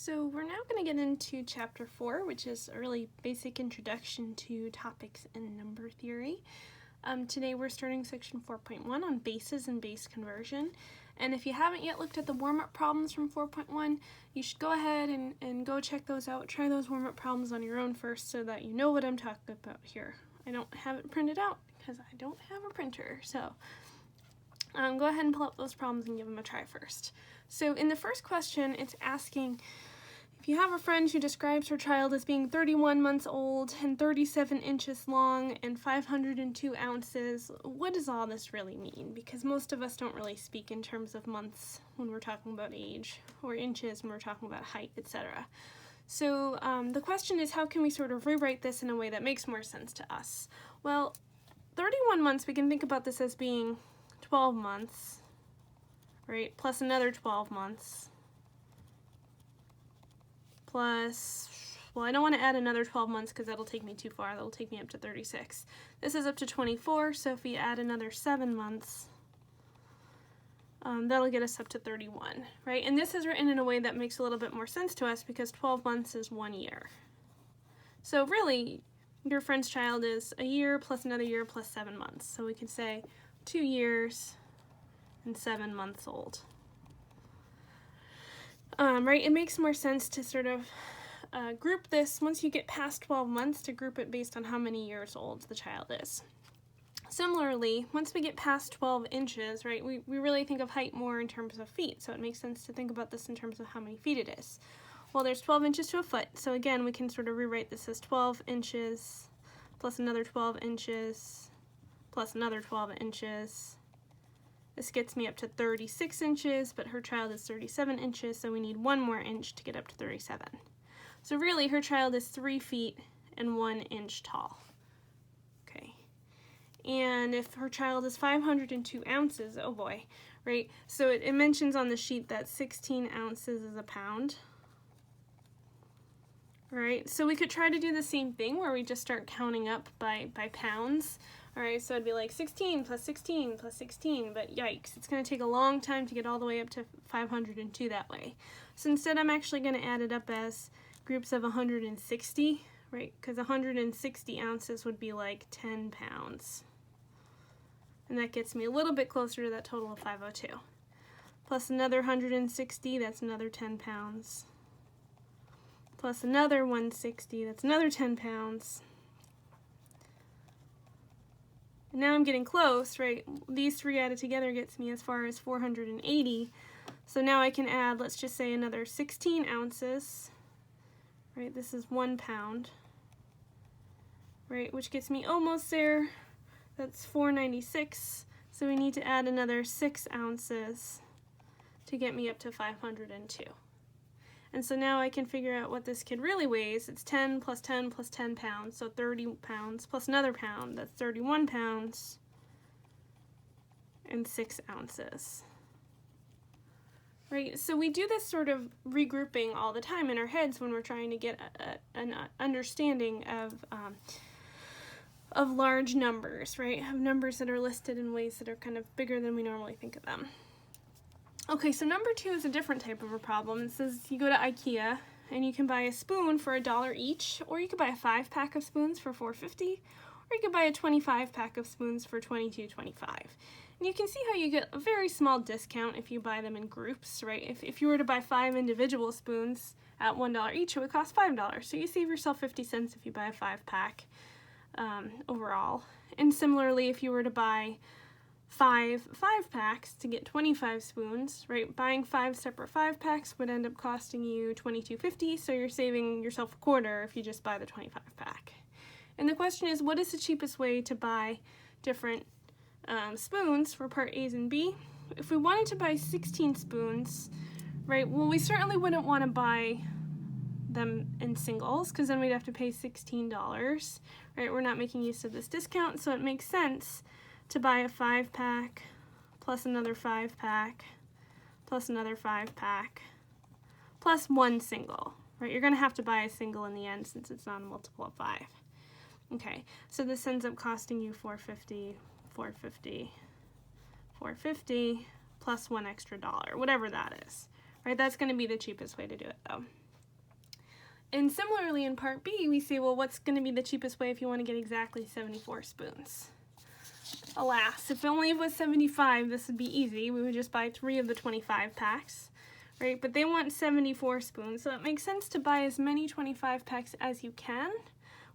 So we're now going to get into chapter 4, which is a really basic introduction to topics in number theory. Today we're starting section 4.1 on bases and base conversion. And if you haven't yet looked at the warm-up problems from 4.1, you should go ahead and go check those out. Try those warm-up problems on your own first so that you know what I'm talking about here. I don't have it printed out because I don't have a printer. So go ahead and pull up those problems and give them a try first. So in the first question, it's asking, if you have a friend who describes her child as being 31 months old and 37 inches long and 502 ounces, what does all this really mean? Because most of us don't really speak in terms of months when we're talking about age, or inches when we're talking about height, etc. So the question is, how can we sort of rewrite this in a way that makes more sense to us? Well, 31 months, we can think about this as being 12 months, right, plus another 12 months, plus, well, I don't want to add another 12 months because that'll take me too far. That'll take me up to 36. This is up to 24, so if we add another 7 months, that'll get us up to 31, right? And this is written in a way that makes a little bit more sense to us because 12 months is 1 year. So really, your friend's child is a year plus another year plus 7 months. So we could say 2 years and 7 months old. Right, it makes more sense to sort of group this, once you get past 12 months, to group it based on how many years old the child is. Similarly, once we get past 12 inches, right, we really think of height more in terms of feet, so it makes sense to think about this in terms of how many feet it is. Well, there's 12 inches to a foot, so again, we can sort of rewrite this as 12 inches plus another 12 inches plus another 12 inches. This gets me up to 36 inches, but her child is 37 inches, so we need 1 more inch to get up to 37. So really, her child is 3 feet and 1 inch tall. Okay. And if her child is 502 ounces, oh boy, right? So it mentions on the sheet that 16 ounces is a pound. Right, so we could try to do the same thing where we just start counting up by pounds. All right, so it'd be like 16 plus 16 plus 16, but yikes, it's going to take a long time to get all the way up to 502 that way. So instead, I'm actually going to add it up as groups of 160, right, because 160 ounces would be like 10 pounds. And that gets me a little bit closer to that total of 502. Plus another 160, that's another 10 pounds. Plus another 160, that's another 10 pounds. And now I'm getting close, right? These three added together gets me as far as 480. So now I can add, let's just say, another 16 ounces, right? This is 1 pound, right? Which gets me almost there. That's 496. So we need to add another 6 ounces to get me up to 502. And so now I can figure out what this kid really weighs. It's 10 plus 10 plus 10 pounds, so 30 pounds plus another pound. That's 31 pounds and 6 ounces. Right, so we do this sort of regrouping all the time in our heads when we're trying to get an understanding of large numbers, right? Of numbers that are listed in ways that are kind of bigger than we normally think of them. Okay, so number 2 is a different type of a problem. It says you go to IKEA and you can buy a spoon for $1 each, or you could buy a 5-pack of spoons for $4.50, or you could buy a 25-pack of spoons for $22.25. And you can see how you get a very small discount if you buy them in groups, right? If you were to buy 5 individual spoons at $1 each, it would cost $5. So you save yourself 50 cents if you buy a 5-pack overall. And similarly, if you were to buy 5 5-packs to get 25 spoons, right? Buying 5 separate 5-packs would end up costing you $22.50, so you're saving yourself a quarter if you just buy the 25-pack. And the question is, what is the cheapest way to buy different spoons for part A's and B? If we wanted to buy 16 spoons, right, well, we certainly wouldn't want to buy them in singles because then we'd have to pay $16, right? We're not making use of this discount, so it makes sense to buy a 5-pack plus another 5-pack plus another 5-pack plus 1 single, right? You're going to have to buy a single in the end since it's not a multiple of 5. Okay, so this ends up costing you $4.50, $4.50, $4.50 plus $1 extra, whatever that is, right? That's going to be the cheapest way to do it, though. And similarly in part B, we say, well, what's going to be the cheapest way if you want to get exactly 74 spoons? Alas, if only it was 75, this would be easy. We would just buy 3 of the 25 packs, right? But they want 74 spoons, so it makes sense to buy as many 25 packs as you can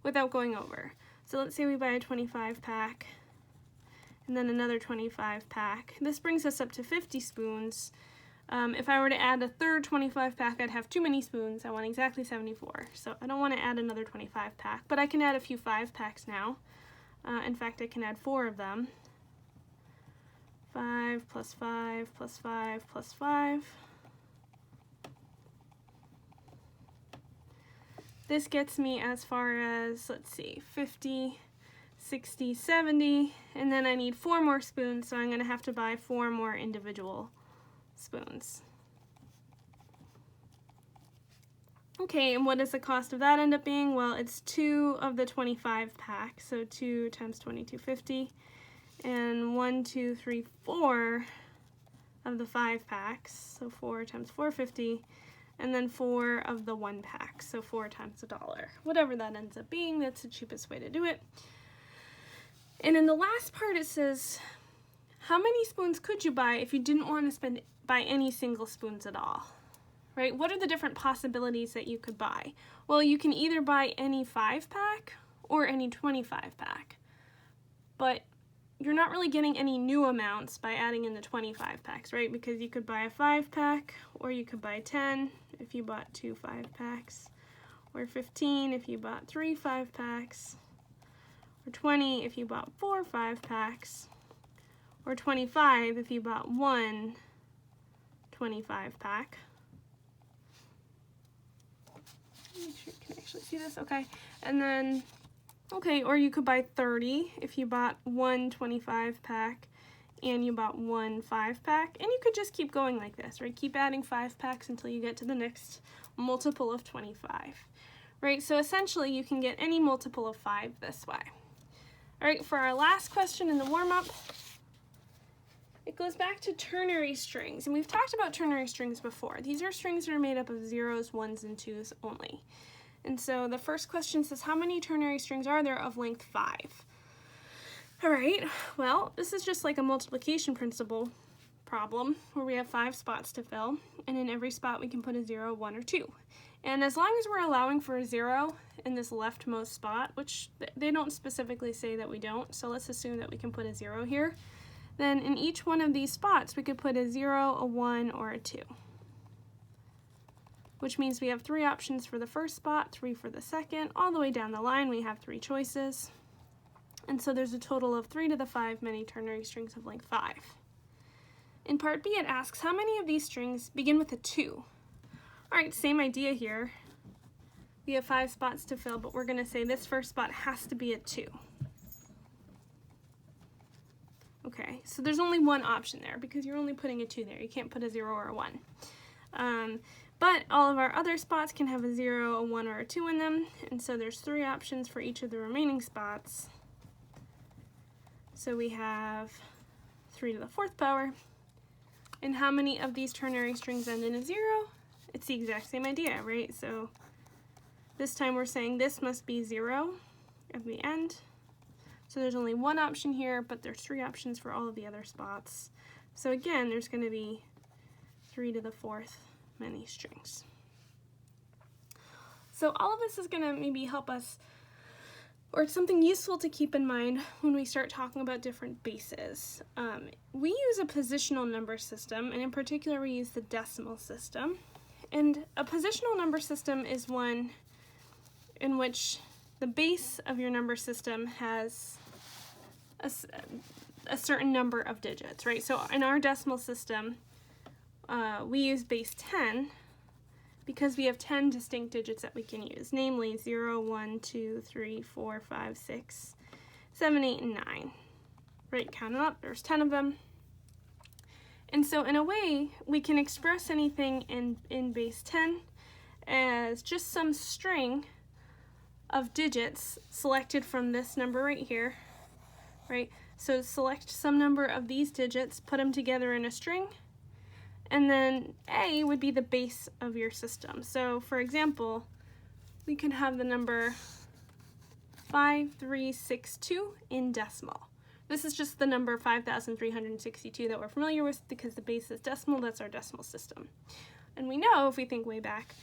without going over. So let's say we buy a 25 pack and then another 25 pack. This brings us up to 50 spoons. If I were to add a third 25 pack, I'd have too many spoons. I want exactly 74. So I don't want to add another 25 pack, but I can add a few 5 packs now. In fact, I can add 4 of them. 5 plus 5 plus 5 plus 5. This gets me as far as, let's see, 50, 60, 70, and then I need 4 more spoons, so I'm going to have to buy 4 more individual spoons. Okay, and what does the cost of that end up being? Well, it's 2 of the 25 packs, so 2 times 22.50, and 1, 2, 3, 4 of the 5 packs, so 4 times 4.50, and then 4 of the 1 pack, so 4 times $1. Whatever that ends up being, that's the cheapest way to do it. And in the last part it says, how many spoons could you buy if you didn't want to buy any single spoons at all? Right? What are the different possibilities that you could buy? Well, you can either buy any 5-pack or any 25-pack, but you're not really getting any new amounts by adding in the 25 packs, right? Because you could buy a 5-pack, or you could buy 10 if you bought 2 5-packs, or 15 if you bought 3 5-packs, or 20 if you bought 4 5-packs, or 25 if you bought 1 25-pack. Make sure you can actually see this, okay. And then, okay, or you could buy 30 if you bought 1 25-pack and you bought 1 5-pack, and you could just keep going like this, right? Keep adding 5-packs until you get to the next multiple of 25, right? So essentially you can get any multiple of 5 this way. All right, for our last question in the warm-up, it goes back to ternary strings, and we've talked about ternary strings before. These are strings that are made up of 0s, 1s, and 2s only. And so the first question says, how many ternary strings are there of length 5? All right, well, this is just like a multiplication principle problem where we have 5 spots to fill, and in every spot we can put a 0, 1, or 2. And as long as we're allowing for a 0 in this leftmost spot, which they don't specifically say that we don't, so let's assume that we can put a 0 here, then in each one of these spots we could put a 0, a 1, or a 2. Which means we have 3 options for the first spot, 3 for the second, all the way down the line we have 3 choices. And so there's a total of 3 to the 5 many ternary strings of length 5. In part B it asks how many of these strings begin with a 2. Alright, same idea here. We have 5 spots to fill, but we're going to say this first spot has to be a 2. Okay, so there's only one option there because you're only putting a 2 there. You can't put a 0 or a 1. But all of our other spots can have a 0, a 1, or a 2 in them, and so there's 3 options for each of the remaining spots. So we have 3 to the 4th power. And how many of these ternary strings end in a 0? It's the exact same idea, right? So this time we're saying this must be 0 at the end. So there's only one option here, but there's 3 options for all of the other spots. So again, there's going to be 3 to the 4th many strings. So all of this is going to maybe help us, or it's something useful to keep in mind when we start talking about different bases. We use a positional number system, and in particular we use the decimal system. And a positional number system is one in which the base of your number system has a certain number of digits, right? So in our decimal system, we use base 10 because we have 10 distinct digits that we can use, namely 0, 1, 2, 3, 4, 5, 6, 7, 8, and 9. Right, count them up, there's 10 of them. And so in a way, we can express anything in base 10 as just some string of digits selected from this number right here, right? So select some number of these digits, put them together in a string, and then A would be the base of your system. So for example, we can have the number 5362 in decimal. This is just the number 5,362 that we're familiar with because the base is decimal. That's our decimal system. And we know, if we think way back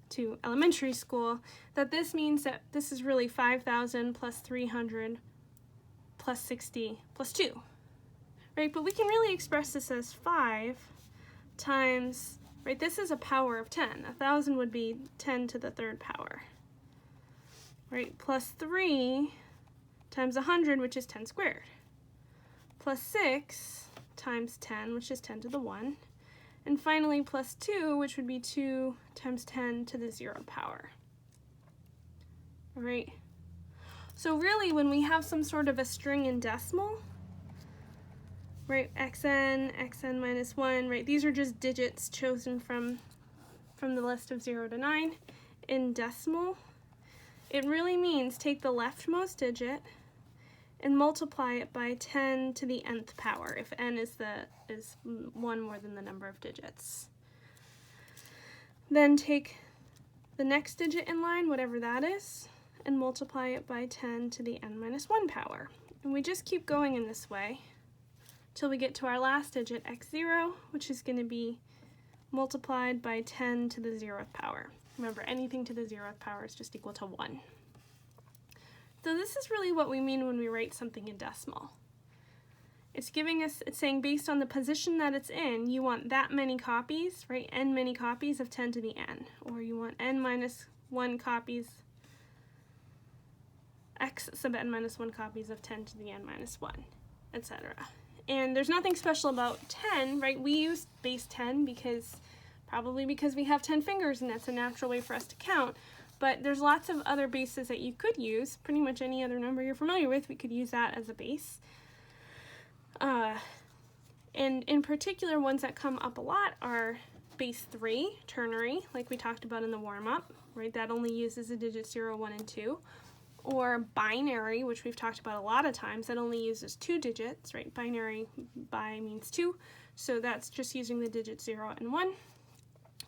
to elementary school, that this means that this is really 5,000 plus 300 plus 60 plus 2, right? But we can really express this as 5 times, right, this is a power of 10. 1,000 would be 10 to the third power, right? Plus 3 times 100, which is 10 squared. Plus 6 times 10, which is 10 to the 1. And finally, plus 2, which would be 2 times 10 to the 0th power. All right? So really, when we have some sort of a string in decimal, right, xn minus 1, right, these are just digits chosen from the list of 0 to 9 in decimal. It really means take the leftmost digit and multiply it by 10 to the nth power, if n is one more than the number of digits. Then take the next digit in line, whatever that is, and multiply it by 10 to the n minus 1 power. And we just keep going in this way till we get to our last digit, x0, which is going to be multiplied by 10 to the 0th power. Remember, anything to the 0th power is just equal to 1. So this is really what we mean when we write something in decimal. It's saying based on the position that it's in, you want that many copies, right? N many copies of 10 to the n. Or you want n minus 1 copies, x sub n minus 1 copies of 10 to the n minus 1, etc. And there's nothing special about 10, right? We use base 10 probably because we have 10 fingers and that's a natural way for us to count. But there's lots of other bases that you could use. Pretty much any other number you're familiar with, we could use that as a base. And in particular, ones that come up a lot are base 3, ternary, like we talked about in the warm-up, right? That only uses the digits 0, 1, and 2. Or binary, which we've talked about a lot of times, that only uses 2 digits, right? Binary, bi means 2, so that's just using the digits 0 and 1.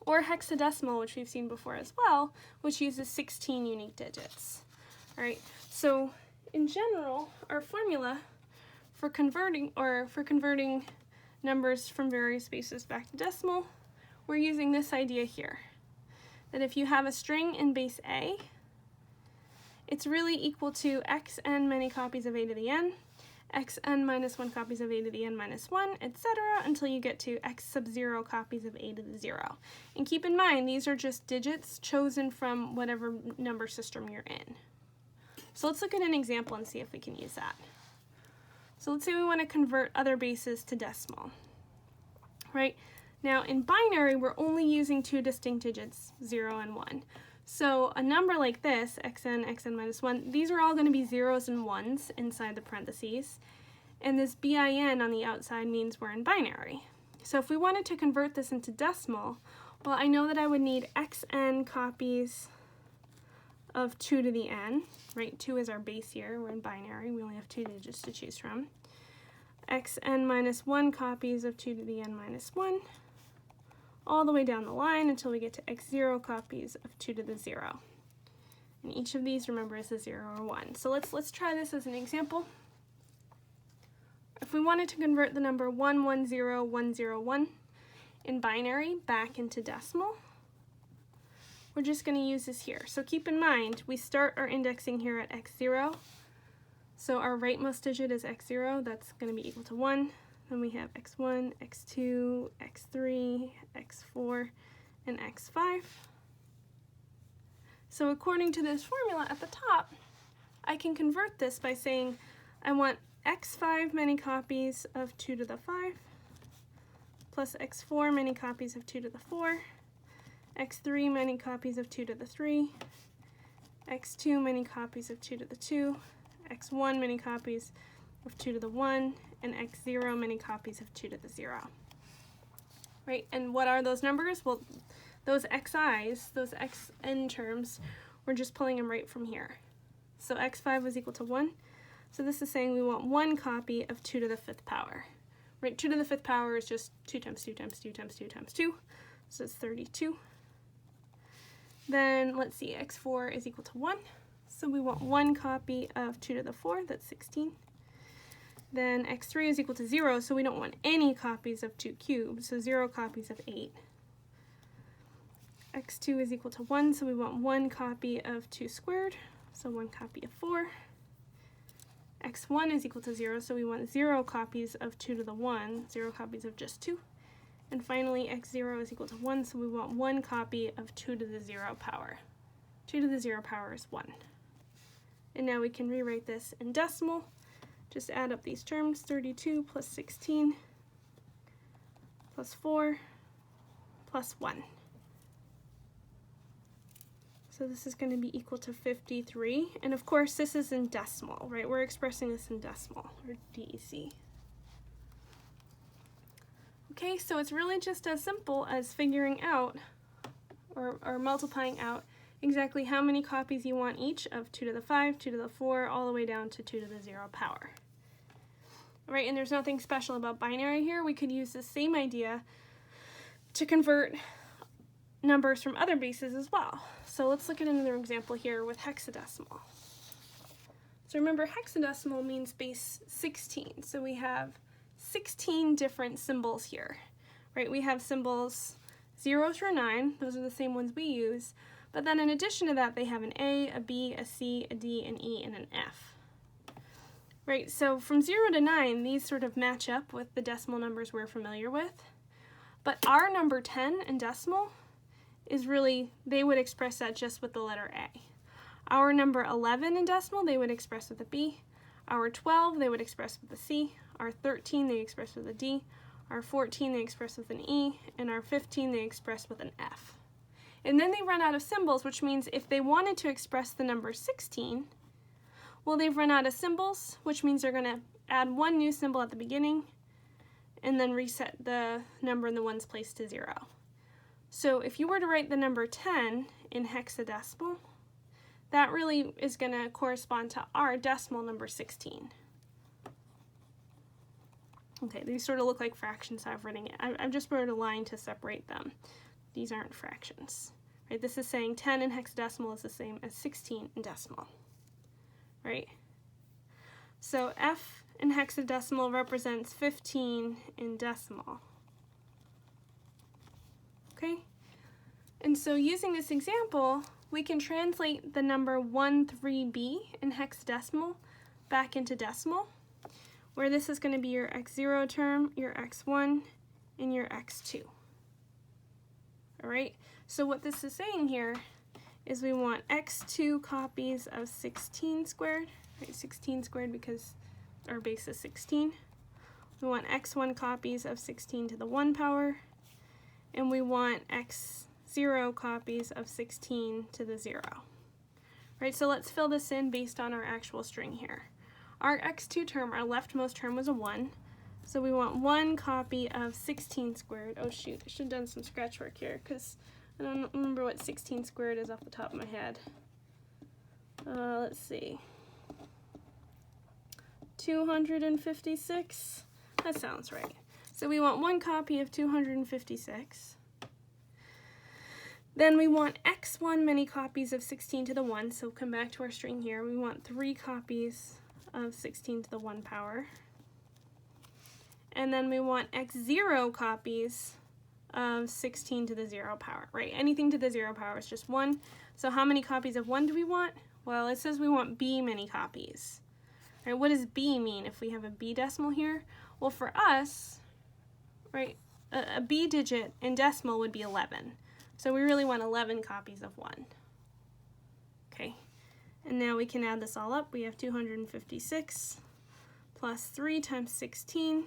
Or hexadecimal, which we've seen before as well, which uses 16 unique digits. All right, so in general, our formula for converting numbers from various bases back to decimal, we're using this idea here, that if you have a string in base A, it's really equal to xn many copies of a to the n, xn minus 1 copies of a to the n minus 1, etc., until you get to x sub 0 copies of a to the 0. And keep in mind, these are just digits chosen from whatever number system you're in. So let's look at an example and see if we can use that. So let's say we want to convert other bases to decimal, right? Now in binary, we're only using 2 distinct digits, 0 and 1. So a number like this, xn minus 1, these are all going to be 0s and 1s inside the parentheses. And this bin on the outside means we're in binary. So if we wanted to convert this into decimal, well, I know that I would need xn copies of 2 to the n, right? 2 is our base here. We're in binary. We only have 2 digits to choose from. Xn minus 1 copies of 2 to the n minus 1, all the way down the line until we get to x0 copies of 2 to the 0. And each of these, remember, is a 0 or 1. So let's try this as an example. If we wanted to convert the number 110101 in binary back into decimal, we're just going to use this here. So keep in mind, we start our indexing here at x0. So our rightmost digit is x0. That's going to be equal to 1. Then we have x1, x2, x3, x4, and x5. So according to this formula at the top, I can convert this by saying I want x5 many copies of 2 to the 5, plus x4 many copies of 2 to the 4, x3 many copies of 2 to the 3, x2 many copies of 2 to the 2, x1 many copies of 2 to the 1, and x0 many copies of 2 to the 0. Right, and what are those numbers? Well, those xi's, those xn terms, we're just pulling them right from here. So x5 was equal to 1. So this is saying we want 1 copy of 2 to the 5th power. Right, 2 to the 5th power is just 2 times 2 times 2 times 2 times 2. So it's 32. Then let's see, x4 is equal to 1. So we want 1 copy of 2 to the 4, that's 16. Then x3 is equal to 0, so we don't want any copies of 2 cubed, so 0 copies of 8. x2 is equal to 1, so we want 1 copy of 2 squared, so 1 copy of 4. x1 is equal to 0, so we want 0 copies of 2 to the 1, 0 copies of just 2. And finally, x0 is equal to 1, so we want 1 copy of 2 to the 0 power. 2 to the 0 power is 1. And now we can rewrite this in decimal. Just add up these terms, 32 plus 16 plus 4 plus 1. So this is going to be equal to 53. And of course, this is in decimal, right? We're expressing this in decimal, or DEC. Okay, so it's really just as simple as figuring out, or multiplying out, exactly how many copies you want each of 2 to the 5, 2 to the 4, all the way down to 2 to the 0 power. Right, and there's nothing special about binary here. We could use the same idea to convert numbers from other bases as well. So let's look at another example here with hexadecimal. So remember, hexadecimal means base 16. So we have 16 different symbols here, right? We have symbols 0 through 9. Those are the same ones we use. But then in addition to that, they have an A, a B, a C, a D, an E, and an F. Right, so from 0 to 9, these sort of match up with the decimal numbers we're familiar with. But our number 10 in decimal is really, they would express that just with the letter A. Our number 11 in decimal, they would express with a B. Our 12, they would express with a C. Our 13, they express with a D. Our 14, they express with an E. And our 15, they express with an F. And then they run out of symbols, which means if they wanted to express the number 16, well, they've run out of symbols, which means they're going to add one new symbol at the beginning and then reset the number in the ones place to 0. So if you were to write the number 10 in hexadecimal, that really is going to correspond to our decimal number 16. Okay, these sort of look like fractions. I've written it. I've just wrote a line to separate them. These aren't fractions. Right? This is saying 10 in hexadecimal is the same as 16 in decimal. Right? So F in hexadecimal represents 15 in decimal. Okay? And so using this example, we can translate the number 13b in hexadecimal back into decimal, where this is going to be your x0 term, your x1, and your x2. All right? So what this is saying here is we want x2 copies of 16 squared, right? 16 squared because our base is 16. We want x1 copies of 16 to the 1 power, and we want x0 copies of 16 to the 0. Right, so let's fill this in based on our actual string here. Our x2 term, our leftmost term, was a 1, so we want 1 copy of 16 squared. Oh shoot, I should have done some scratch work here because I don't remember what 16 squared is off the top of my head. Let's see. 256? That sounds right. So we want 1 copy of 256. Then we want x1 many copies of 16 to the 1, so come back to our string here. We want 3 copies of 16 to the 1 power. And then we want x0 copies of 16 to the 0 power, right? Anything to the 0 power is just 1. So how many copies of 1 do we want? Well, it says we want b many copies. Right, what does b mean if we have a b decimal here? Well, for us, right, a b digit in decimal would be 11. So we really want 11 copies of 1. Okay, and now we can add this all up. We have 256 plus 3 times 16,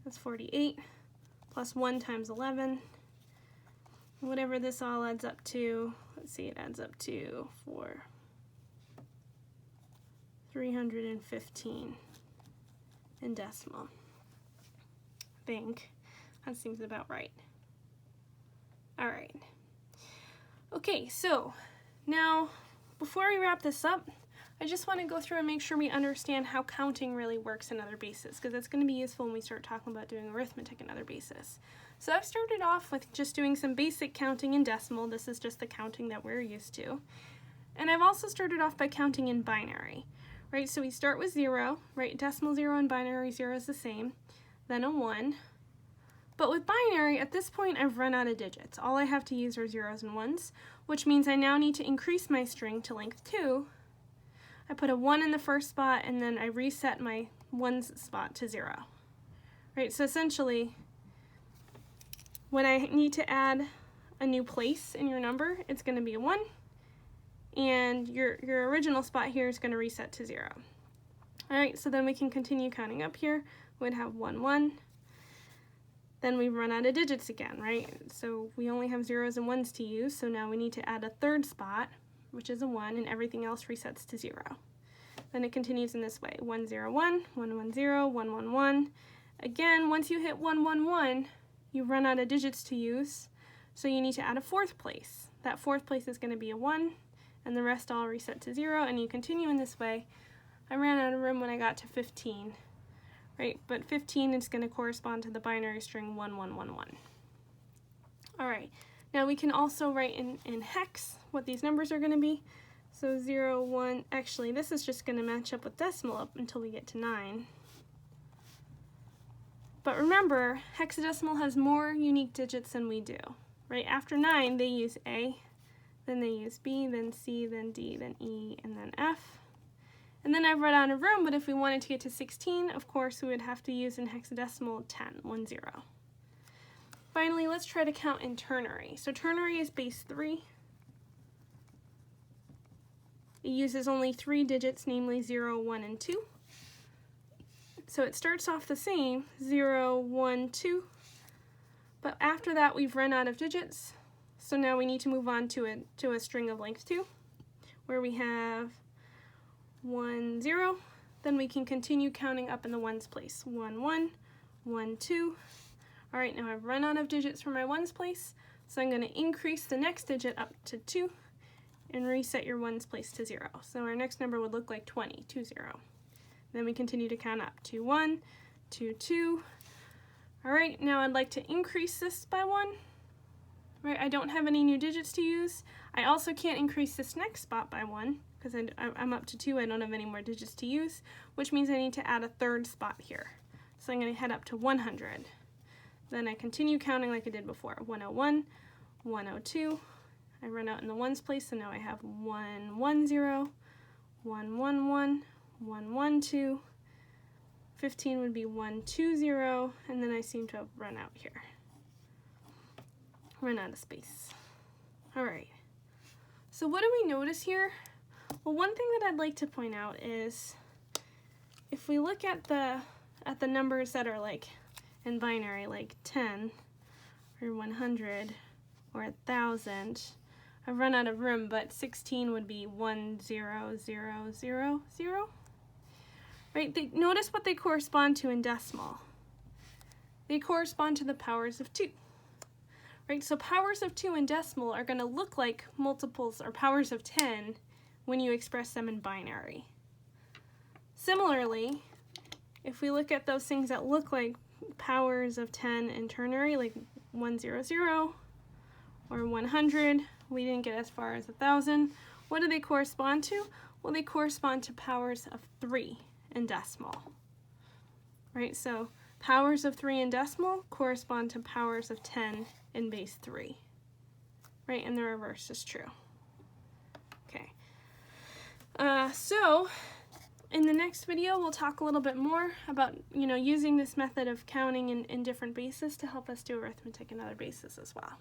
that's 48, plus 1 times 11. Whatever this all adds up to, let's see, it adds up to 315 in decimal. I think that seems about right. All right. Okay, so now before we wrap this up, I just want to go through and make sure we understand how counting really works in other bases, because it's going to be useful when we start talking about doing arithmetic in other bases. So I've started off with just doing some basic counting in decimal. This is just the counting that we're used to. And I've also started off by counting in binary, right? So we start with 0, right? Decimal 0 and binary 0 is the same, then a 1. But with binary, at this point, I've run out of digits. All I have to use are zeros and ones, which means I now need to increase my string to length 2. I put a 1 in the first spot, and then I reset my ones spot to 0. Right, so essentially, when I need to add a new place in your number, it's going to be a 1, and your original spot here is going to reset to 0. All right, so then we can continue counting up here. We'd have 1, 1. Then we run out of digits again, right? So we only have zeros and ones to use, so now we need to add a third spot, which is a 1, and everything else resets to 0. Then it continues in this way: 1, 0, 1, 1, 1, 0, 1, 1, 1. Again, once you hit 1, 1, 1, you run out of digits to use, so you need to add a fourth place. That fourth place is going to be a 1, and the rest all reset to 0, and you continue in this way. I ran out of room when I got to 15, right? But 15 is going to correspond to the binary string 1, 1, 1, 1. All right, now we can also write in hex what these numbers are going to be. So 0, 1, actually this is just going to match up with decimal up until we get to 9. But remember, hexadecimal has more unique digits than we do, right? After 9, they use A, then they use B, then C, then D, then E, and then F. And then I've run out of room, but if we wanted to get to 16, of course, we would have to use in hexadecimal 10, 1, 0. Finally, let's try to count in ternary. So ternary is base 3. It uses only 3 digits, namely 0, 1, and 2. So it starts off the same, 0, 1, 2, but after that we've run out of digits, so now we need to move on to a string of length 2, where we have 1, 0, then we can continue counting up in the ones place, 1, 1, 1, 2. All right, now I've run out of digits for my ones place, so I'm going to increase the next digit up to 2 and reset your ones place to 0. So our next number would look like 20, 2, 0. Then we continue to count up, 2, 1, 2, 2. All right, now I'd like to increase this by 1. Right, I don't have any new digits to use. I also can't increase this next spot by 1 because I'm up to 2. I don't have any more digits to use, which means I need to add a third spot here. So I'm going to head up to 100. Then I continue counting like I did before, 101, 102. I run out in the ones place, so now I have 1, 1, 0, 1, 1, 1. 1, 1, 2, 15 would be 1, 2, 0, and then I seem to have run out here. Run out of space. All right, so what do we notice here? Well, one thing that I'd like to point out is if we look at the numbers that are like in binary, like 10 or 100 or 1,000, I've run out of room, but 16 would be 1, 0, 0, 0, 0. Right, notice what they correspond to in decimal. They correspond to the powers of 2. Right, so powers of 2 in decimal are going to look like multiples or powers of 10 when you express them in binary. Similarly, if we look at those things that look like powers of 10 in ternary, like 100 or 100, we didn't get as far as 1,000. What do they correspond to? Well, they correspond to powers of 3 in decimal. Right, so powers of 3 in decimal correspond to powers of 10 in base 3. Right, and the reverse is true. Okay. So in the next video, we'll talk a little bit more about, using this method of counting in different bases to help us do arithmetic in other bases as well.